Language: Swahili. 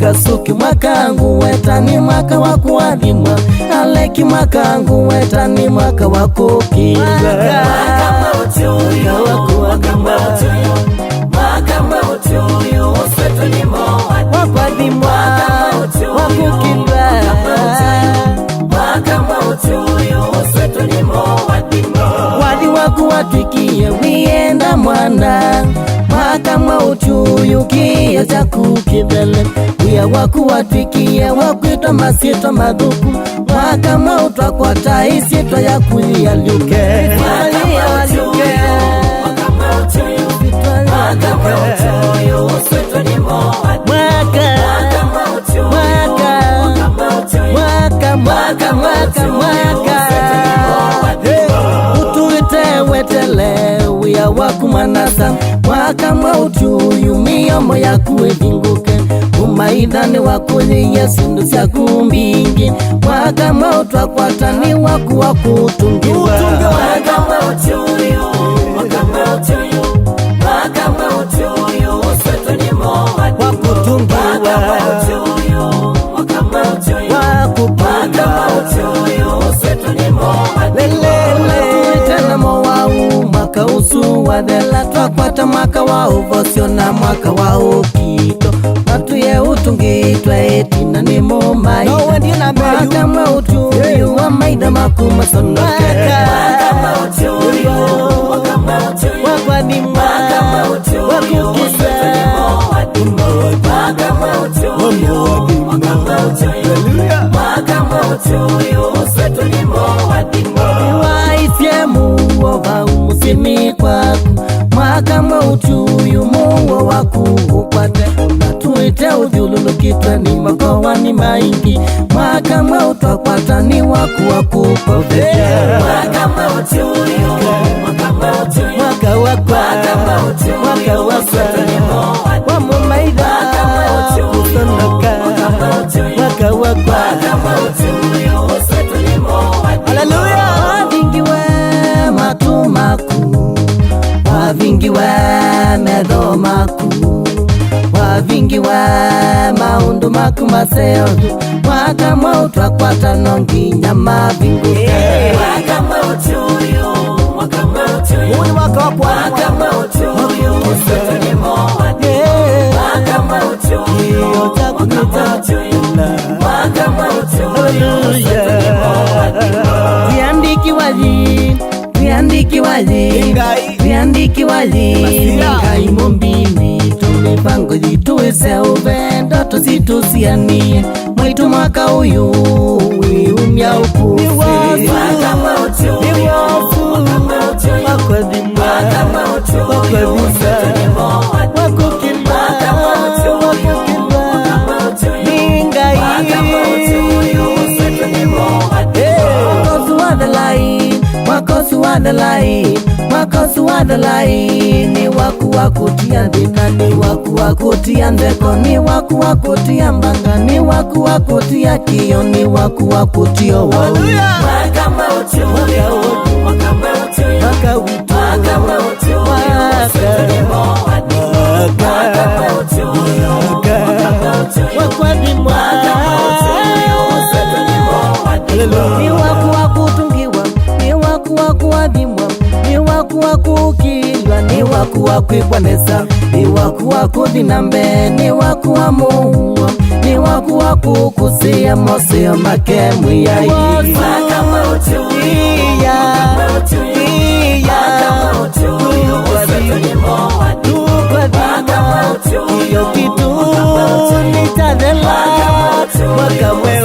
Kasuki mwakangu wetani mwaka wa kuadhimwa, Aleki mwakangu wetani mwaka wa kukinga. Mwaka mautuyo, mwaka mautuyo, mwaka mautuyo, osweto ni moa wakuadhimwa, wakukinga. Mwaka mautuyo, osweto ni moa wadi waku watwikie wienda mwana. Mwaka mautuyo kia za kukivele uya waku watwikie wakuitwa masito madhuku. Mwaka mautwa kwa taisito ya kulia luke. Mwaka mautuyo, mwaka mautuyo, osweto ni moa utuite wetele uya wakumanasa. Mwaka mautuyu miyomo ya kuevinguke umaidhani wakuli yesindu sya kumbingi. Mwaka mautwa kwatani waku wakutungiwa. Mwaka mautuyu, mwaka mautuyu, mwaka mautuyu, osweto ni moa wakutungiwa. Mwaka mautuyu, mwaka mautuyu, mwaka mautuyu, osweto ni moa tuitena moa mwaka usu wadela twakwata mwaka wa uvosio na mwaka wa ukito. Matuye utungitwa etina ni momaida. Mwaka mautuyu wa maida makuma sonoke. Mwaka mautuyu, mwaka mautuyu, wakwadimwa, wakukisa. Mwaka mautuyu, mwaka mautuyu, mwaka mautuyu, osweto ni moa niwaisye muova umusimi kwaku. Mwaka mautuyu muwa waku ukwate unatuite ujululukitwe ni makowa ni maingi. Mwaka mautwa kwata ni waku wakupovea. Mwaka mautuyu, mwaka mautuyu, mwaka wakwa, mwaka wakwa wamumaida kusonoka. Mwaka wakwa, haleluya. Wavingiwe matumaku, wavingiwe medho maku, wavingiwe maundu maku maseodu. Mwaka mautwa kwata nonginya mavinguke. Mwaka mautuyu, mwaka mautuyu, mwaka mautuyu, osweto ni moa. Mwaka mautuyu, mwaka mautuyu, mwaka mautuyu, osweto ni moa. Viandiki wali ngai mumbini tumipango jituise uvendo tusitusianie mwitu mwaka uyu wiumya ukusi. Mwaka mautuyu, mwaka mautuyu, mwaka mautuyu, osweto ni moa wakukimba. Mwaka mautuyu, mwaka mautuyu, ningai mwaka mautuyu, osweto ni moa wakosu wadhalai, wakosu wadhalai. Ni waku wakutia dhika, ni waku wakutia ndeko, ni waku wakutia mbanga, ni waku wakutia kio, ni waku wakutia wau. Mwaka mautuyu, mwaka mautuyu, mwaka witu, mwaka mautuyu, osweto ni moa. Mwaka mautuyu, mwaka mautuyu, wakwadimwa, mwaka mautuyu, osweto ni moa. Ni waku wakutungiwa, ni waku wakuadhimwa, ni waku wakukilwa, ni waku wakwikwanesa, ni waku wakudhinambe, ni waku wamuwa, ni waku wakukusia mosio make mwiyai. Mwaka mautuyu, mwaka mautuyu, mwaka mautuyu, osweto ni moa. Mwaka mautuyu, iyo kitu nitadhela, mwaka mwe